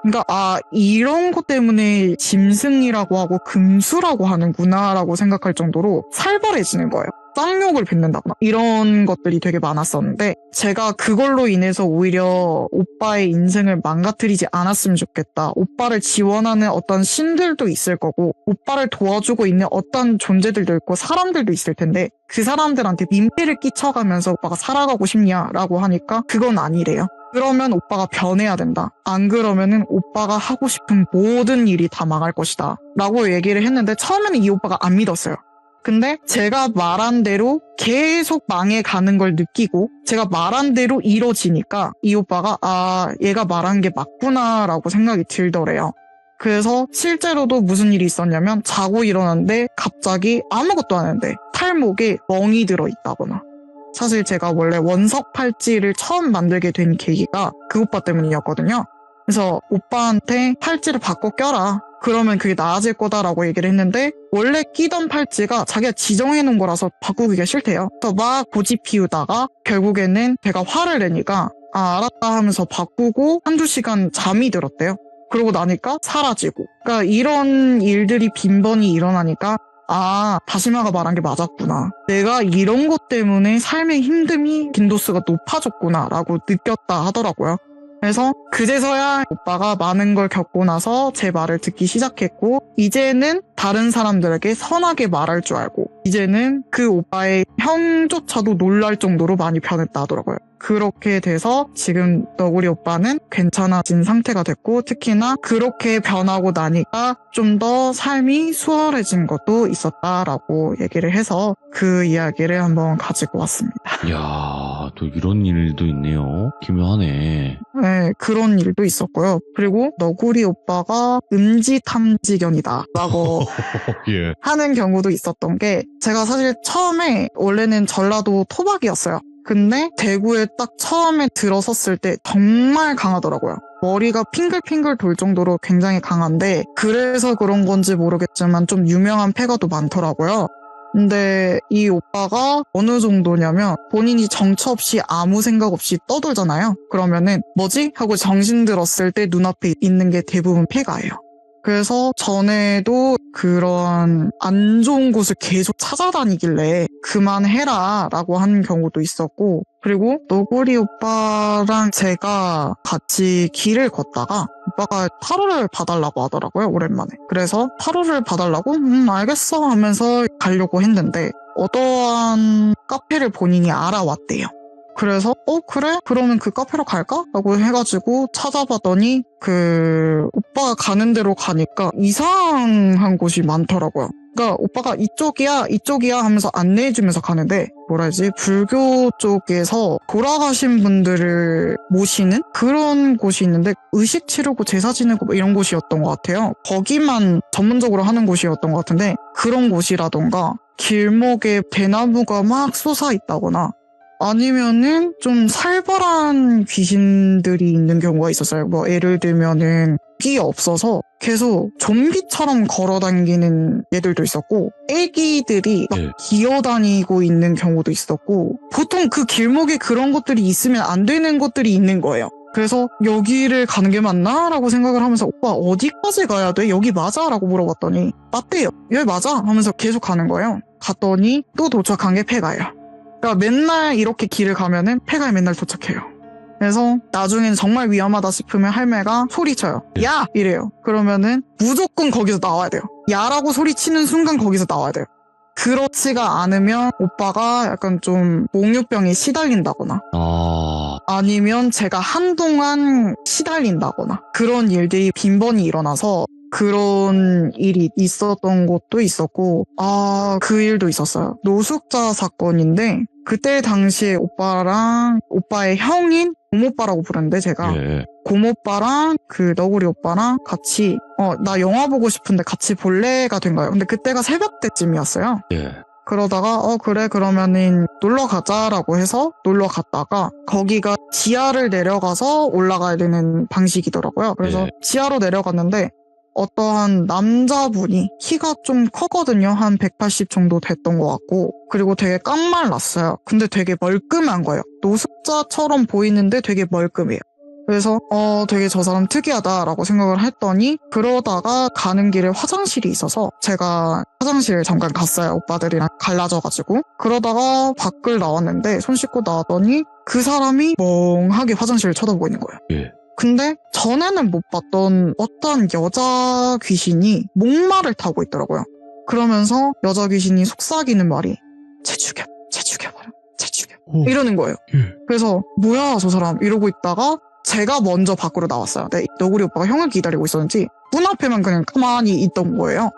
그러니까 이런 것 때문에 짐승이라고 하고 금수라고 하는구나 라고 생각할 정도로 살벌해지는 거예요. 쌍욕을 뱉는다거나 이런 것들이 되게 많았었는데 제가 그걸로 인해서 오히려 오빠의 인생을 망가뜨리지 않았으면 좋겠다. 오빠를 지원하는 어떤 신들도 있을 거고 오빠를 도와주고 있는 어떤 존재들도 있고 사람들도 있을 텐데 그 사람들한테 민폐를 끼쳐가면서 오빠가 살아가고 싶냐라고 하니까 그건 아니래요. 그러면 오빠가 변해야 된다. 안 그러면은 오빠가 하고 싶은 모든 일이 다 망할 것이다. 라고 얘기를 했는데 처음에는 이 오빠가 안 믿었어요. 근데 제가 말한 대로 계속 망해가는 걸 느끼고 제가 말한 대로 이뤄지니까 이 오빠가 얘가 말한 게 맞구나라고 생각이 들더래요. 그래서 실제로도 무슨 일이 있었냐면 자고 일어났는데 갑자기 아무것도 안 하는데 탈목에 멍이 들어있다거나 사실 제가 원래 원석 팔찌를 처음 만들게 된 계기가 그 오빠 때문이었거든요. 그래서 오빠한테 팔찌를 바꿔 껴라. 그러면 그게 나아질 거다라고 얘기를 했는데 원래 끼던 팔찌가 자기가 지정해 놓은 거라서 바꾸기가 싫대요. 그래서 막 고집 피우다가 결국에는 제가 화를 내니까 알았다 하면서 바꾸고 한두 시간 잠이 들었대요. 그러고 나니까 사라지고. 그러니까 이런 일들이 빈번히 일어나니까 다시마가 말한 게 맞았구나. 내가 이런 것 때문에 삶의 힘듦이 빈도수가 높아졌구나 라고 느꼈다 하더라고요. 그래서 그제서야 오빠가 많은 걸 겪고 나서 제 말을 듣기 시작했고 이제는 다른 사람들에게 선하게 말할 줄 알고 이제는 그 오빠의 형조차도 놀랄 정도로 많이 변했다 하더라고요. 그렇게 돼서 지금 너구리 오빠는 괜찮아진 상태가 됐고 특히나 그렇게 변하고 나니까 좀 더 삶이 수월해진 것도 있었다라고 얘기를 해서 그 이야기를 한번 가지고 왔습니다. 이야, 또 이런 일도 있네요. 기묘하네. 네, 그런 일도 있었고요. 그리고 너구리 오빠가 음지탐지견이다 라고 예. 하는 경우도 있었던 게 제가 사실 처음에 원래는 전라도 토박이었어요. 근데 대구에 딱 처음에 들어섰을 때 정말 강하더라고요. 머리가 핑글핑글 돌 정도로 굉장히 강한데 그래서 그런 건지 모르겠지만 좀 유명한 패가도 많더라고요. 근데 이 오빠가 어느 정도냐면 본인이 정처 없이 아무 생각 없이 떠돌잖아요. 그러면은 뭐지? 하고 정신 들었을 때 눈앞에 있는 게 대부분 폐가예요. 그래서 전에도 그런 안 좋은 곳을 계속 찾아다니길래 그만해라 라고 하는 경우도 있었고 그리고 너구리 오빠랑 제가 같이 길을 걷다가 오빠가 타로를 봐달라고 하더라고요. 오랜만에. 그래서 타로를 봐달라고 알겠어 하면서 가려고 했는데 어떠한 카페를 본인이 알아왔대요. 그래서 그래? 그러면 그 카페로 갈까? 라고 해가지고 찾아봤더니 그 오빠가 가는 대로 가니까 이상한 곳이 많더라고요. 그러니까 오빠가 이쪽이야 하면서 안내해주면서 가는데 뭐라 해야지 불교 쪽에서 돌아가신 분들을 모시는 그런 곳이 있는데 의식 치르고 제사 지내고 뭐 이런 곳이었던 것 같아요. 거기만 전문적으로 하는 곳이었던 것 같은데 그런 곳이라던가 길목에 대나무가 막 솟아 있다거나 아니면은 좀 살벌한 귀신들이 있는 경우가 있었어요. 뭐 예를 들면은 끼 없어서 계속 좀비처럼 걸어다니는 애들도 있었고 애기들이 막 기어다니고 있는 경우도 있었고 보통 그 길목에 그런 것들이 있으면 안 되는 것들이 있는 거예요. 그래서 여기를 가는 게 맞나? 라고 생각을 하면서 오빠 어디까지 가야 돼? 여기 맞아? 라고 물어봤더니 맞대요. 여기 맞아? 하면서 계속 가는 거예요. 갔더니 또 도착한 게 폐가예요. 그러니까 맨날 이렇게 길을 가면은 폐가에 맨날 도착해요. 그래서 나중엔 정말 위험하다 싶으면 할매가 소리쳐요. 야! 이래요. 그러면은 무조건 거기서 나와야 돼요. 야라고 소리치는 순간 거기서 나와야 돼요. 그렇지가 않으면 오빠가 약간 좀 몽유병에 시달린다거나 아니면 제가 한동안 시달린다거나 그런 일들이 빈번히 일어나서 그런 일이 있었던 것도 있었고 그 일도 있었어요. 노숙자 사건인데 그때 당시에 오빠랑 오빠의 형인 고모빠라고 부르는데 제가 고모빠랑 그 너구리 오빠랑 같이 나 영화 보고 싶은데 같이 볼래가 된 거예요. 근데 그때가 새벽 때쯤이었어요. 그러다가 그래 그러면은 놀러 가자라고 해서 놀러 갔다가 거기가 지하를 내려가서 올라가야 되는 방식이더라고요. 그래서 지하로 내려갔는데 어떠한 남자분이 키가 좀 컸거든요. 한 180 정도 됐던 것 같고 그리고 되게 깡말랐어요. 근데 되게 멀끔한 거예요. 노숙자처럼 보이는데 되게 멀끔해요. 그래서 되게 저 사람 특이하다라고 생각을 했더니 그러다가 가는 길에 화장실이 있어서 제가 화장실 잠깐 갔어요. 오빠들이랑 갈라져가지고. 그러다가 밖을 나왔는데 손 씻고 나왔더니 그 사람이 멍하게 화장실을 쳐다보고 있는 거예요. 예. 근데 전에는 못 봤던 어떤 여자 귀신이 목마를 타고 있더라고요. 그러면서 여자 귀신이 속삭이는 말이 쟤 죽여버려 이러는 거예요. 그래서 뭐야 저 사람 이러고 있다가 제가 먼저 밖으로 나왔어요. 네, 너구리 오빠가 형을 기다리고 있었는지 문 앞에만 그냥 가만히 있던 거예요.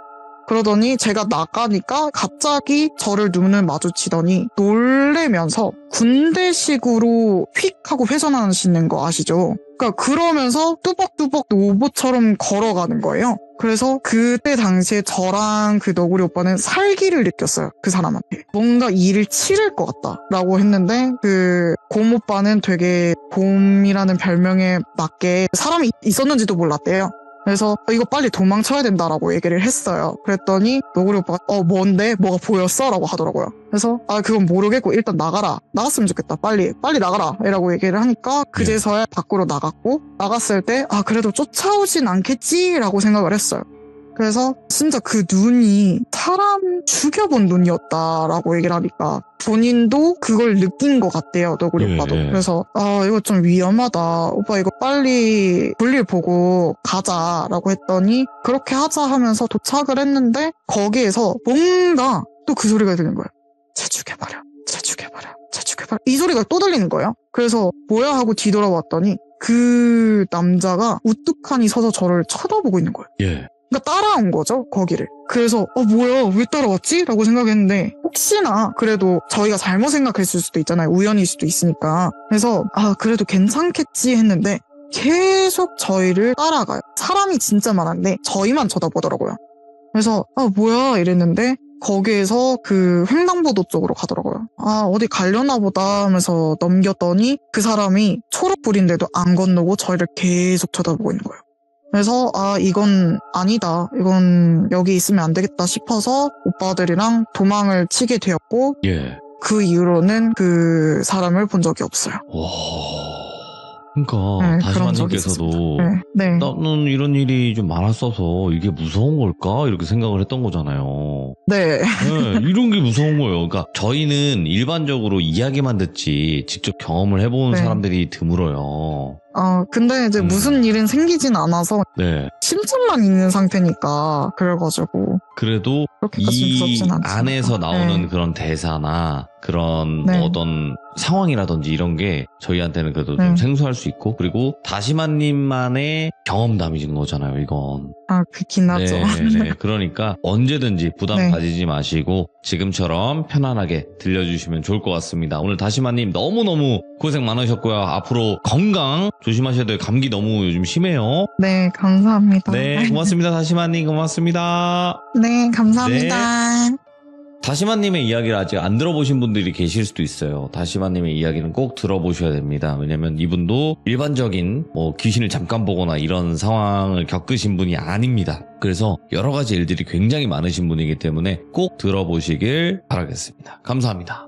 그러더니 제가 나가니까 갑자기 저를 눈을 마주치더니 놀래면서 군대식으로 휙 하고 회전하시는 거 아시죠? 그러니까 그러면서 뚜벅뚜벅 로봇처럼 걸어가는 거예요. 그래서 그때 당시에 저랑 그 너구리 오빠는 살기를 느꼈어요. 그 사람한테. 뭔가 일을 치를 것 같다라고 했는데 그 곰 오빠는 되게 곰이라는 별명에 맞게 사람이 있었는지도 몰랐대요. 그래서 이거 빨리 도망쳐야 된다라고 얘기를 했어요. 그랬더니 너구리 오빠가 뭔데? 뭐가 보였어? 라고 하더라고요. 그래서 그건 모르겠고 일단 나가라. 나갔으면 좋겠다. 빨리 나가라. 이라고 얘기를 하니까 그제서야 밖으로 나갔고 나갔을 때 그래도 쫓아오진 않겠지? 라고 생각을 했어요. 그래서 진짜 그 눈이 사람 죽여본 눈이었다라고 얘기를 하니까 본인도 그걸 느낀 것 같대요. 너구리 오빠도. 그래서 이거 좀 위험하다. 오빠 이거 빨리 볼일 보고 가자라고 했더니 그렇게 하자 하면서 도착을 했는데 거기에서 뭔가 또 그 소리가 들리는 거예요. 쟤 죽여버려. 이 소리가 또 들리는 거예요. 그래서 뭐야 하고 뒤돌아봤더니 그 남자가 우뚝하니 서서 저를 쳐다보고 있는 거예요. 예. 그러니까 따라온 거죠, 거기를. 그래서 뭐야, 왜 따라왔지? 라고 생각했는데 혹시나 그래도 저희가 잘못 생각했을 수도 있잖아요. 우연일 수도 있으니까. 그래서 그래도 괜찮겠지 했는데 계속 저희를 따라가요. 사람이 진짜 많은데 저희만 쳐다보더라고요. 그래서 뭐야 이랬는데 거기에서 그 횡단보도 쪽으로 가더라고요. 어디 가려나 보다 하면서 넘겼더니 그 사람이 초록불인데도 안 건너고 저희를 계속 쳐다보고 있는 거예요. 그래서 이건 아니다. 이건 여기 있으면 안 되겠다 싶어서 오빠들이랑 도망을 치게 되었고 예. 그 이후로는 그 사람을 본 적이 없어요. 와. 그러니까 네, 그런 적이 다시마님께서도 네. 나는 이런 일이 좀 많았어서 이게 무서운 걸까? 이렇게 생각을 했던 거잖아요. 네. 네, 이런 게 무서운 거예요. 그러니까 저희는 일반적으로 이야기만 듣지 직접 경험을 해본 네. 사람들이 드물어요. 근데 이제 무슨 일은 생기진 않아서 네. 심장만 있는 상태니까 그래가지고 그래도 그렇게까지 이 무섭진 않습니다. 안에서 나오는 네. 그런 대사나 그런 네. 어떤 상황이라든지 이런 게 저희한테는 그래도 좀 생소할 수 있고 그리고 다시마님만의 경험담이신 거잖아요, 이건. 그렇긴 하죠. 네. 그러니까 언제든지 부담 네. 가지지 마시고 지금처럼 편안하게 들려주시면 좋을 것 같습니다. 오늘 다시마님 너무너무 고생 많으셨고요. 앞으로 건강 조심하셔야 돼요. 감기 너무 요즘 심해요. 네, 감사합니다. 네, 고맙습니다. 다시마님 고맙습니다. 네, 감사합니다. 다시마님의 이야기를 아직 안 들어보신 분들이 계실 수도 있어요. 다시마님의 이야기는 꼭 들어보셔야 됩니다. 왜냐면 이분도 일반적인 귀신을 잠깐 보거나 이런 상황을 겪으신 분이 아닙니다. 그래서 여러 가지 일들이 굉장히 많으신 분이기 때문에 꼭 들어보시길 바라겠습니다. 감사합니다.